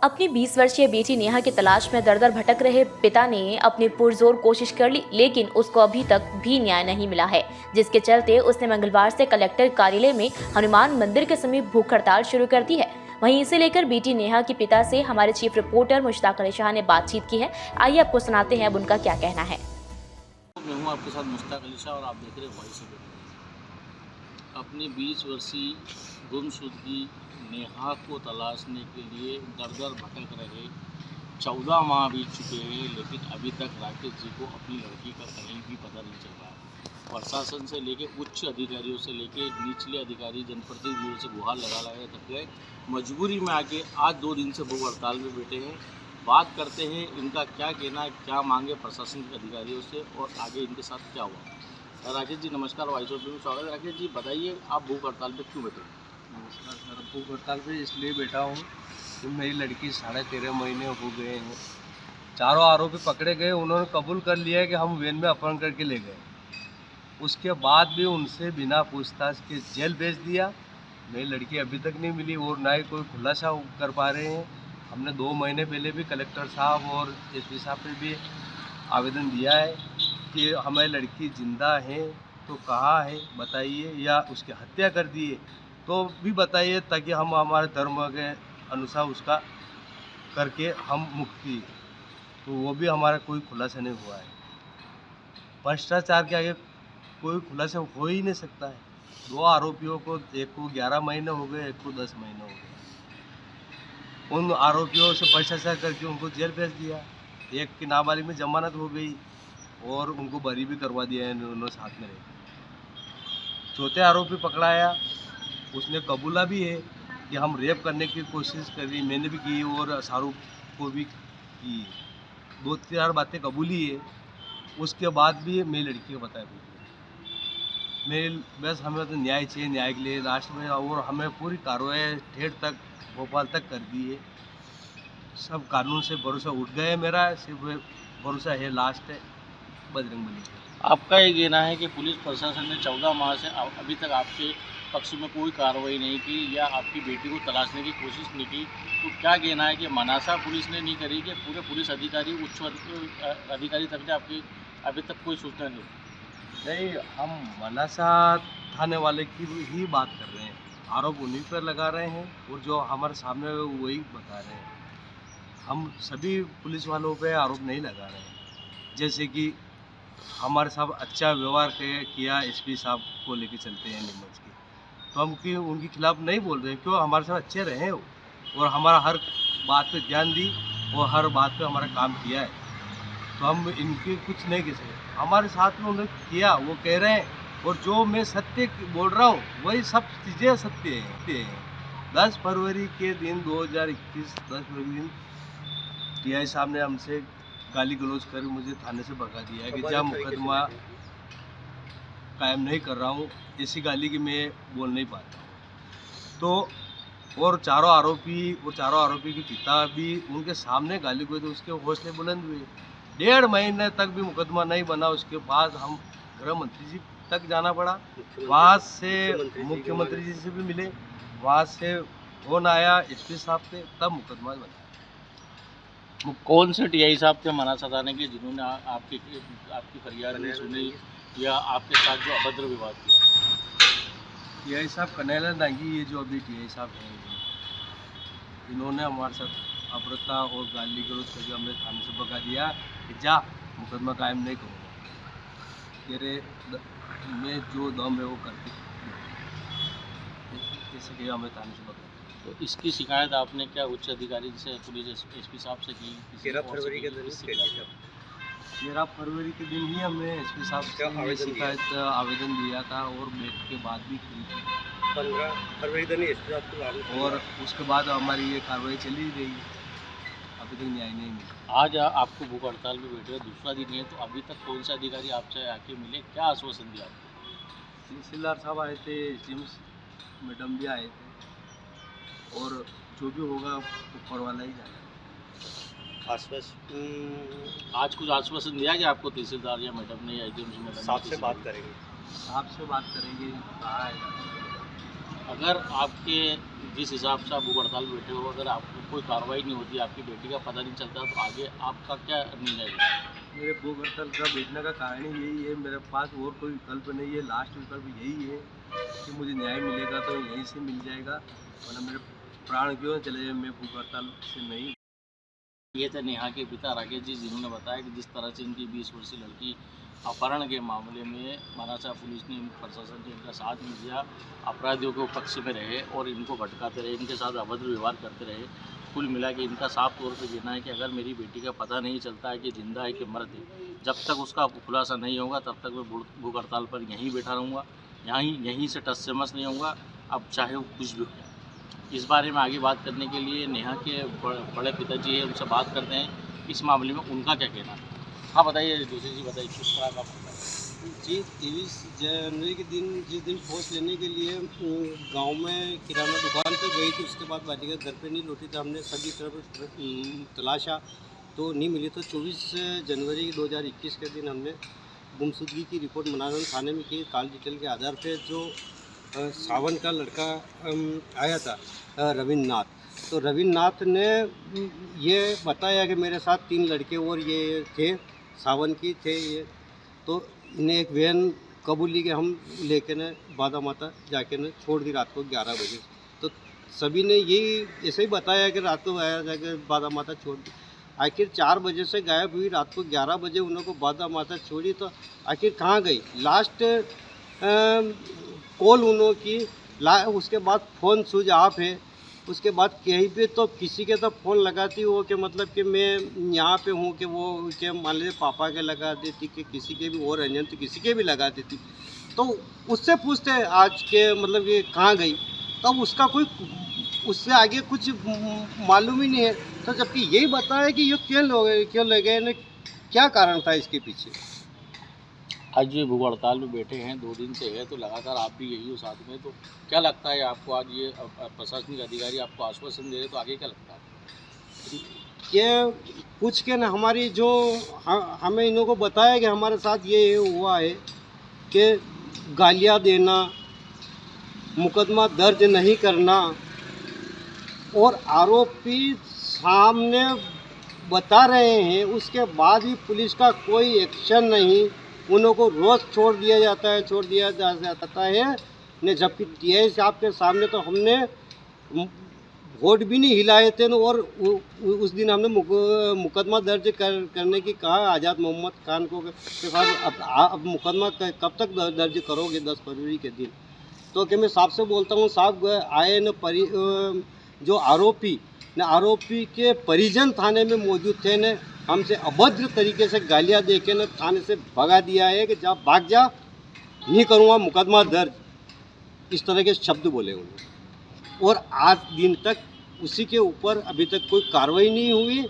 अपनी 20 वर्षीय बेटी नेहा की तलाश में दर दर भटक रहे पिता ने अपनी पुरजोर कोशिश कर ली, लेकिन उसको अभी तक भी न्याय नहीं मिला है, जिसके चलते उसने मंगलवार से कलेक्टर कार्यालय में हनुमान मंदिर के समीप भूख हड़ताल शुरू कर दी है। वहीं इसे लेकर बेटी नेहा के पिता से हमारे चीफ रिपोर्टर मुश्ताक अली शाह ने बातचीत की है। आइए आपको सुनाते हैं अब उनका क्या कहना है। मैं हूँ आपके साथ मुश्ताक अली शाह और आप देख रहे हैं वॉइस ऑफ इंडिया। अपनी 20 वर्षीय गुमशुदगी नेहा को तलाशने के लिए दर दर भटक रहे 14 माह बीत चुके हैं, लेकिन अभी तक राकेश जी को अपनी लड़की का कहीं भी पता नहीं चल रहा है। प्रशासन से लेके उच्च अधिकारियों से लेके निचले अधिकारी जनप्रतिनिधियों से गुहार लगा लगा थक गए। मजबूरी में आके आज 2 दिन से भूख हड़ताल में बैठे हैं। बात करते हैं इनका क्या कहना है, क्या मांगे प्रशासन के अधिकारियों से और आगे इनके साथ क्या हुआ। राकेश जी नमस्कार, वॉइस ऑफ इंडिया में स्वागत है। राकेश जी बताइए, आप भूख हड़ताल पे क्यों बैठे? नमस्कार सर, भूख हड़ताल पे इसलिए बैठा हूँ कि मेरी लड़की 13.5 महीने हो गए हैं। चारों आरोपी पकड़े गए, उन्होंने कबूल कर लिया है कि हम वैन में अपहरण करके ले गए। उसके बाद भी उनसे बिना पूछताछ के जेल भेज दिया। मेरी लड़की अभी तक नहीं मिली और ना ही कोई खुलासा कर पा रहे हैं। हमने 2 महीने पहले भी कलेक्टर साहब और एसपी साहब पे भी आवेदन दिया है कि हमारी लड़की जिंदा है तो कहाँ है बताइए, या उसकी हत्या कर दी है तो भी बताइए, ताकि हम हमारे धर्म के अनुसार उसका करके हम मुक्ति। तो वो भी हमारा कोई खुलासा नहीं हुआ है। भ्रष्टाचार के आगे कोई खुलासा हो ही नहीं सकता है। 2 आरोपियों को, एक को 11 महीने हो गए, एक को 10 महीने हो गए। उन आरोपियों से भ्रष्टाचार करके उनको जेल भेज दिया। एक की नाबालिग में जमानत हो गई और उनको बरी भी करवा दिया है दोनों साथ में रहे। चौथे आरोपी पकड़ाया, उसने कबूला भी है कि हम रेप करने की कोशिश करी, मैंने भी की और शाहरुख को भी की। 2-4 बातें कबूली है। उसके बाद भी मेरी लड़की को बताया मेरे बस हमें तो न्याय चाहिए, न्याय के लिए लास्ट में, और हमें पूरी कार्रवाई ठेठ तक भोपाल तक कर दी है। सब कानून से भरोसा उठ गए। मेरा सिर्फ भरोसा है लास्ट है बजरंगबली पे। आपका ये कहना है कि पुलिस प्रशासन ने 14 माह से अभी तक आपके पक्ष में कोई कार्रवाई नहीं की या आपकी बेटी को तलाशने की कोशिश नहीं की, तो क्या कहना है कि मनासा पुलिस ने नहीं करी कि पूरे पुलिस अधिकारी उच्च अधिकारी तक से आपकी अभी तक कोई सूचना नहीं? हम मनासा थाने वाले की ही बात कर रहे हैं। आरोप उन्हीं पर लगा रहे हैं और जो हमारे सामने वही बता रहे हैं। हम सभी पुलिस वालों पे आरोप नहीं लगा रहे हैं। जैसे कि हमारे साथ अच्छा व्यवहार किया एसपी साहब को लेके चलते हैं नीमच के, तो हम उनके खिलाफ नहीं बोल रहे हैं। क्यों, हमारे साथ अच्छे रहे और हमारा हर बात पे ध्यान दी और हर बात पे हमारा काम किया है, तो हम इनके कुछ नहीं कह सकते। हमारे साथ में उन्होंने किया, वो कह रहे हैं, और जो मैं सत्य बोल रहा हूँ वही सब चीज़ें सत्य है। 10 फरवरी के दिन 2021 10 फरवरी के दिन टीआई साहब ने हमसे गाली गलौज कर मुझे थाने से भगा दिया है कि जब मुकदमा कायम नहीं कर रहा हूँ, ऐसी गाली की मैं बोल नहीं पाता हूँ। तो और चारों आरोपी के पिता भी उनके सामने गाली गलौज, तो उसके हौसले बुलंद हुए। 1.5 महीने तक भी मुकदमा नहीं बना। उसके बाद हम गृह मंत्री जी तक जाना पड़ा, वहाँ से मुख्यमंत्री जी से भी मिले, वहाँ से फोन आया एसपी साहब से, तब मुकदमा बना। कौन से टीआई साहब थे मनासा थाने के जिन्होंने आपकी फरियाद नहीं सुनी या आपके साथ जो अभद्र व्यवहार किया? टीआई साहब कन्हैया नागी, ये जो अभी टीआई साहब हैं, इन्होंने हमारे साथ अभद्रता और गाली गलौज करके हमें थाने से भगा दिया कि जा मुकदमा कायम नहीं करूँगा, तेरे में जो दम है वो करके कैसे किया, हमें थाने से भगा। तो इसकी शिकायत आपने क्या उच्च अधिकारी से, पुलिस एसपी साहब से की? 13 फरवरी के दिन 13 फरवरी के दिन ही हमने एसपी साहब से शिकायत आवेदन दिया था और बैठ के बाद भी की थी। 15 फरवरी दिन एसपी साहब को, और उसके बाद हमारी ये कार्रवाई चली रही, अभी तक न्याय नहीं मिला। आज आपको भूख हड़ताल में बैठे दूसरा दिन है, तो अभी तक कौन से अधिकारी आपसे आके मिले, क्या आश्वासन दिया आपको? तहसीलदार साहब आए थे, एसडीएम मैडम भी आए थे, और जो भी होगा ऊपर वाला ही जाना। आज कुछ आश्वासन दिया कि आपको तहसीलदार या मैडम ने या एसडीएम मैडम साहब से बात करेंगे कहा है। अगर आपके जिस हिसाब से आप भूख हड़ताल बैठे हो, अगर आपको कोई कार्रवाई नहीं होती, आपकी बेटी का पता नहीं चलता, तो आगे आपका क्या निर्णय है? मेरे भूख हड़ताल का बैठने का कारण ही यही है, मेरे पास और कोई विकल्प नहीं है। लास्ट विकल्प यही है कि मुझे न्याय मिलेगा तो यहीं से मिल जाएगा, वरना मेरे प्राण क्यों चले जाए। मैं भूख हड़ताल से नहीं। ये थे नेहा के पिता राकेश जी, जिन्होंने बताया कि जिस तरह से इनकी 20 वर्षीय लड़की अपहरण के मामले में मनासा पुलिस ने, प्रशासन ने इनका साथ नहीं दिया, अपराधियों के पक्ष में रहे और इनको भटकाते रहे, इनके साथ अभद्र व्यवहार करते रहे। कुल मिला के इनका साफ तौर पे कहना है कि अगर मेरी बेटी का पता नहीं चलता है कि जिंदा है कि मृत है, जब तक उसका खुलासा नहीं होगा तब तक मैं भूख हड़ताल पर यहीं बैठा रहूँगा, यहीं से टस से मस नहीं होऊंगा, अब चाहे वो कुछ भी हो। इस बारे में आगे बात करने के लिए नेहा के बड़े पिताजी हैं, उनसे बात करते हैं इस मामले में उनका क्या कहना है। हाँ बताइए जोशी जी, बताइए किस तरह का मामला है? जी 23 जनवरी के दिन जिस दिन पोस्ट लेने के लिए गांव में किराना दुकान पे गई थी, उसके बाद बालिका घर पे नहीं लौटी, तो हमने सभी तरफ तलाशा तो नहीं मिली। तो 24 जनवरी 2021 के दिन हमने गुमशुदगी की रिपोर्ट मनारन थाने में की। कॉल डिटेल के आधार पे जो सावन का लड़का आया था रविन्द्रनाथ, तो रविन्द्रनाथ ने ये बताया कि मेरे साथ 3 लड़के और ये थे, सावन की थे ये। तो इन्हें एक वैन कबूली के हम लेके न बादा माता जाके न छोड़ दी रात को 11 बजे। तो सभी ने यही ऐसे ही बताया कि रात को आया जाके बादा माता छोड़ दी। आखिर 4 बजे से गायब हुई, रात को 11 बजे उनको बादा माता छोड़ी, तो आखिर कहाँ गई? लास्ट कॉल उन्हों की उसके बाद फ़ोन स्विच ऑफ है। उसके बाद कहीं पे तो किसी के तो फ़ोन लगाती हो कि मतलब कि मैं यहाँ पे हूँ, कि वो के मान लीजिए पापा के लगा देती, कि किसी के भी और अंजन तो किसी के भी लगा देती। तो उससे पूछते आज के मतलब ये कहाँ गई, तो अब उसका कोई उससे आगे कुछ मालूम ही नहीं है। तो जबकि यही बताया कि ये क्यों लगे न, क्या कारण था इसके पीछे। आज ये भूख हड़ताल में बैठे हैं, 2 दिन से है, तो लगातार आप भी यही हो साथ में, तो क्या लगता है आपको? आज ये प्रशासनिक अधिकारी आपको आश्वासन दे रहे, तो आगे क्या लगता है? कि पूछ के ना हमारी जो हमें इन लोगों को बताया कि हमारे साथ ये हुआ है कि गालियाँ देना, मुकदमा दर्ज नहीं करना, और आरोपी सामने बता रहे हैं उसके बाद भी पुलिस का कोई एक्शन नहीं। उन्हों को रोज़ छोड़ दिया जाता है ने, जबकि टीआई साहब के सामने तो हमने वोट भी नहीं हिलाए थे न, और उस दिन हमने मुकदमा दर्ज करने की कहा आज़ाद मोहम्मद खान को के साथ। अब मुकदमा कब तक दर्ज करोगे? 10 फरवरी के दिन। तो कि मैं साहब से बोलता हूँ, साहब आए न जो आरोपी के परिजन थाने में मौजूद थे ने हमसे अभद्र तरीके से गालियाँ दे के न थाने से भगा दिया है कि जा भाग जा, नहीं करूँगा मुकदमा दर्ज, इस तरह के शब्द बोले उन्होंने। और आज दिन तक उसी के ऊपर अभी तक कोई कार्रवाई नहीं हुई,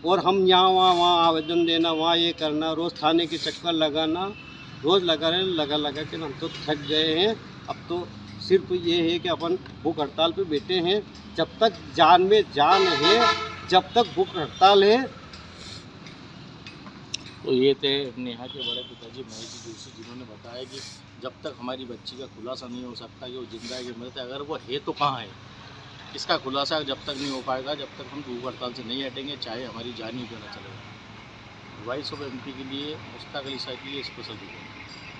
और हम यहाँ वहाँ आवेदन देना, वहाँ ये करना, रोज़ थाने के चक्कर लगाना, रोज़ लगा के हम तो थक गए हैं। अब तो सिर्फ ये है कि अपन भूख हड़ताल पे बैठे हैं, जब तक जान में जान है, जब तक भूख हड़ताल है। तो ये थे नेहा के बड़े पिताजी महेश जोशी, जिन्होंने बताया कि जब तक हमारी बच्ची का खुलासा नहीं हो सकता कि वो जिंदा है कि मृत है, अगर वो है तो कहाँ है, इसका खुलासा जब तक नहीं हो पाएगा, जब तक हम भूख हड़ताल से नहीं हटेंगे, चाहे हमारी जान ही क्यों ना चलेगा। वॉइस ऑफ एमपी के लिए मुश्ताक अली साहब की स्पेशल रिपोर्ट।